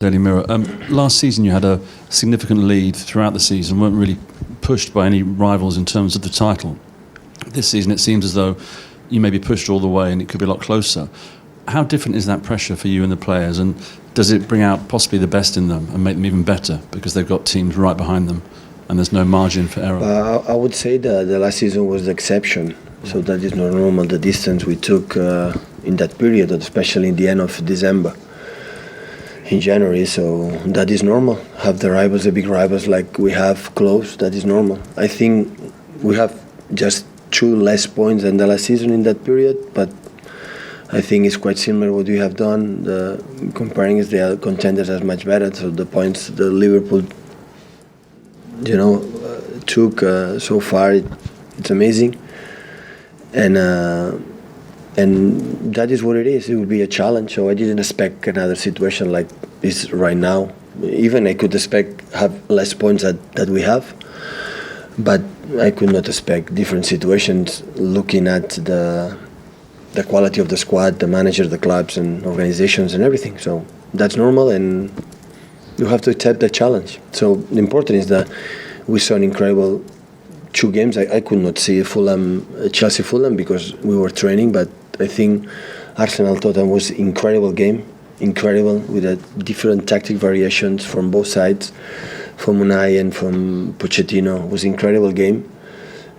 Daily Mirror. Last season you had a significant lead throughout the season, weren't really pushed by any rivals in terms of the title. This season it seems as though you may be pushed all the way and it could be a lot closer. How different is that pressure for you and the players, and does it bring out possibly the best in them and make them even better because they've got teams right behind them and there's no margin for error? I would say that the last season was the exception, so that is not normal, the distance we took in that period, especially in the end of December. In January, so that is normal. Have the rivals, the big rivals like we have close, that is normal. I think we have just 2 less points than the last season in that period, but I think it's quite similar what we have done. Comparing is the other contenders are much better, so the points the Liverpool, took so far, it's amazing. And that is what it is. It will be a challenge. So I didn't expect another situation like this right now. Even I could expect have less points that we have, but I could not expect different situations. Looking at the quality of the squad, the manager, the clubs and organizations and everything. So that's normal, and you have to accept the challenge. So the important is that we saw an incredible 2 games. I could not see Chelsea-Fulham because we were training, but I think Arsenal-Tottenham was incredible game, incredible with different tactic variations from both sides, from Unai and from Pochettino. It was an incredible game,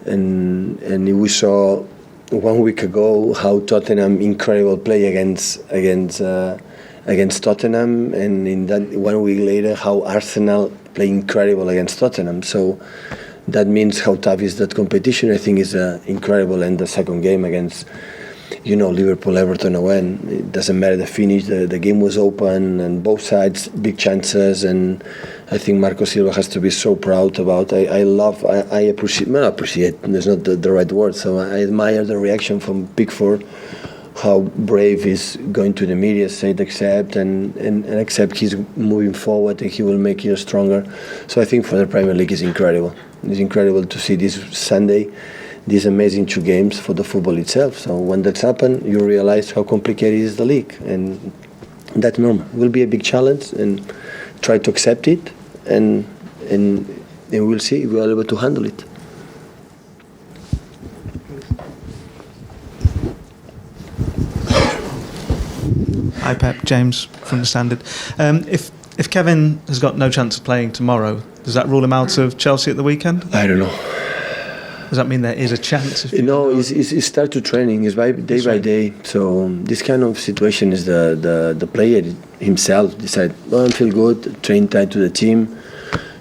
and we saw 1 week ago how Tottenham incredible play against Tottenham, and in that 1 week later how Arsenal play incredible against Tottenham. So that means how tough is that competition. I think is incredible. And the second game against, Liverpool, Everton away, and it doesn't matter the finish. The game was open and both sides big chances. And I think Marco Silva has to be so proud about. I appreciate. There's not the right word. So I admire the reaction from Pickford. How brave he's going to the media, said accept and accept he's moving forward and he will make you stronger. So I think for the Premier League is incredible. It's incredible to see this Sunday, these amazing 2 games for the football itself. So when that's happened, you realize how complicated is the league, and that's normal. It will be a big challenge, and try to accept it, and we'll see if we are able to handle it. Hi Pep, James from The Standard. If Kevin has got no chance of playing tomorrow, does that rule him out of Chelsea at the weekend? I don't know. Does that mean there is a chance? It's start to training. It's by day. So this kind of situation is the player himself decide. I feel good. Train tied to the team.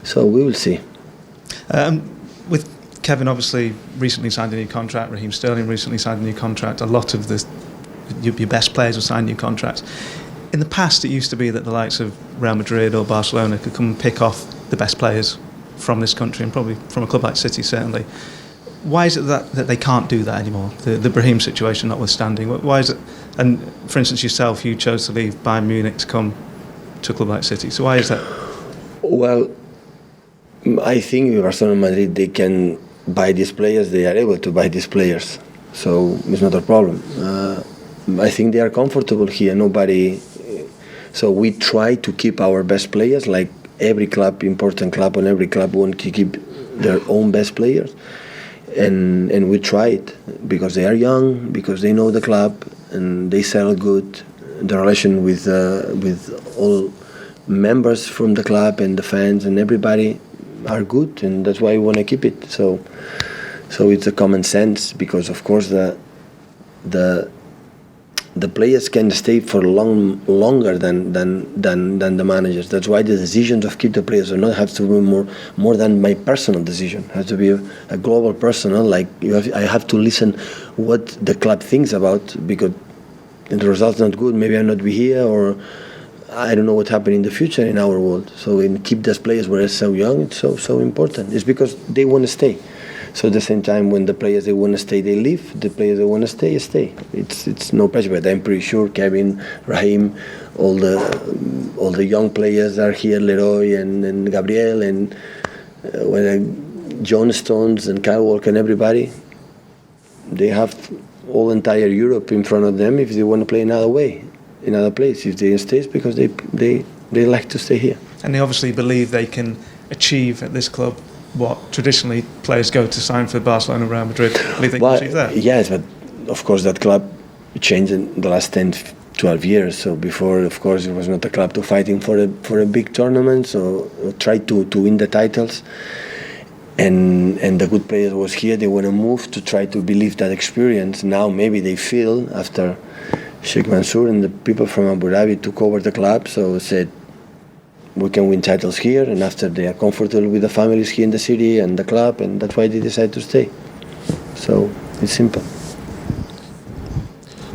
So we will see. With Kevin, obviously recently signed a new contract. Raheem Sterling recently signed a new contract. A lot of your best players will sign new contracts. In the past, it used to be that the likes of Real Madrid or Barcelona could come and pick off the best players from this country, and probably from a club like City, certainly. Why is it that they can't do that anymore? The Brahim situation notwithstanding. Why is it? And for instance, yourself, you chose to leave Bayern Munich to come to a club like City. So why is that? Well, I think in Barcelona and Madrid, they can buy these players. They are able to buy these players. So it's not a problem. I think they are comfortable here. So we try to keep our best players, like every club, important club, and every club wants to keep their own best players. And we try it because they are young, because they know the club, and they sell good. The relation with all members from the club and the fans and everybody are good, and that's why we want to keep it. So it's a common sense, because of course the players can stay for longer than the managers. That's why the decisions of keep the players or not have to be more than my personal decision. It has to be a global personal. Like I have to listen what the club thinks about, because if the result's not good, maybe I'll not be here, or I don't know what happened in the future in our world. So keep those players where they're so young, it's so important. It's because they want to stay. So at the same time, when the players they want to stay, they leave. The players they want to stay, stay. It's no pressure, but I'm pretty sure Kevin, Raheem, all the young players are here, Leroy and Gabriel and John Stones and Kyle Walker and everybody. They have all entire Europe in front of them if they want to play another way, another place. If they stay, it's because they they like to stay here. And they obviously believe they can achieve at this club what traditionally players go to sign for Barcelona and Real Madrid. Believe they can achieve that? Yes, but of course that club changed in the last 10, 12 years. So before, of course, it was not a club to fighting for a big tournament, so try to win the titles. And the good players was here. They want to move to try to believe that experience. Now maybe they feel after Sheikh Mansour and the people from Abu Dhabi took over the club, so said we can win titles here, and after they are comfortable with the families here in the city and the club, and that's why they decide to stay. So it's simple.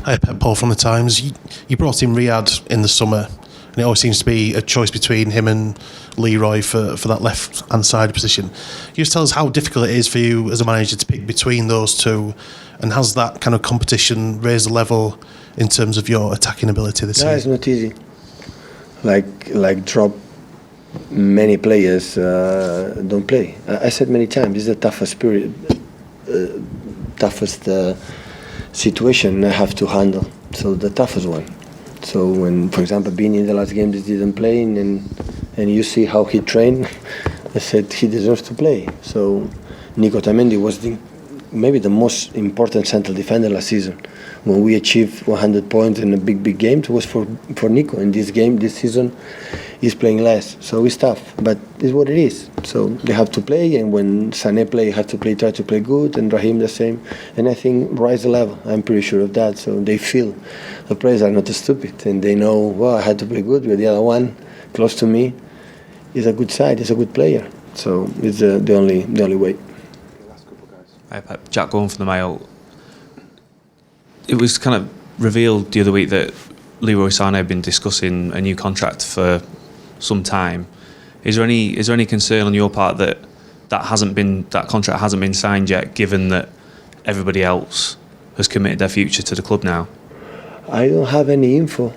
Hi, Pep, Paul from The Times. You brought in Riyad in the summer, and it always seems to be a choice between him and Leroy for that left-hand side position. Can you just tell us how difficult it is for you as a manager to pick between those two, and has that kind of competition raised the level in terms of your attacking ability this season? No, it's not easy. Like drop many players don't play. I said many times, it's the toughest situation I have to handle. So the toughest one. So when, for example, Beanie in the last game just didn't play, and you see how he trained, I said he deserves to play. So Nico Tamendi was maybe the most important central defender last season. When we achieved 100 points in a big game, it was for Nico. In this game, this season, he's playing less. So it's tough, but it's what it is. So they have to play, and when Sané play, have to play, try to play good, and Raheem the same. And I think rise the level. I'm pretty sure of that. So they feel the players are not stupid, and they know, well, I had to play good, but the other one close to me is a good side, is a good player. So it's the only way. Hi, Pep. Jack Gorn from the Mail. It was kind of revealed the other week that Leroy Sané had been discussing a new contract for some time. Is there any concern on your part that that contract hasn't been signed yet, given that everybody else has committed their future to the club now? I don't have any info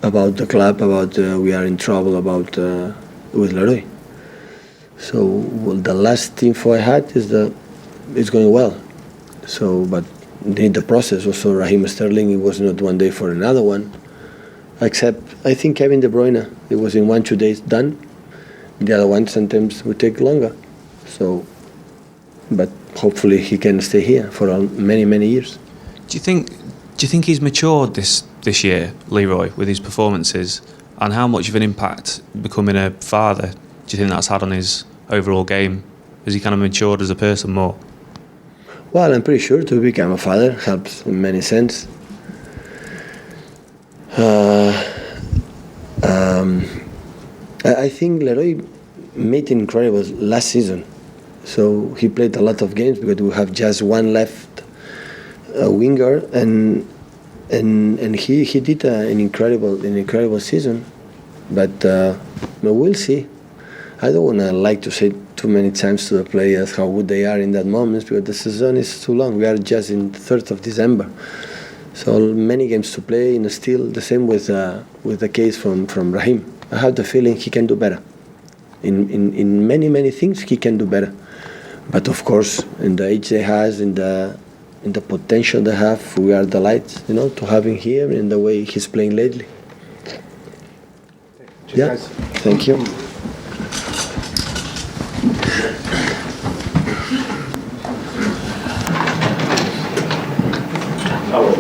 about the club, about we are in trouble about with Leroy. So the last info I had is that it's going well. So, but in the process also Raheem Sterling, it was not one day for another one. Except I think Kevin De Bruyne, it was in 1-2 days done. The other one sometimes would take longer. So, but hopefully he can stay here for many years. Do you think he's matured this year, Leroy, with his performances, and how much of an impact becoming a father do you think that's had on his overall game? Has he kind of matured as a person more? Well, I'm pretty sure to become a father helps in many sense. I think Leroy made incredible last season. So he played a lot of games because we have just one left winger, and he did an incredible season. But we'll see. I don't want to like to say too many times to the players how good they are in that moment, because the season is too long. We are just in 3rd of December. So many games to play, and still the same with the case from Raheem. I have the feeling he can do better. In many things he can do better. But of course, in the age they has, in the potential they have, we are delighted, to have him here in the way he's playing lately. Cheers, guys. Thank you. Oh,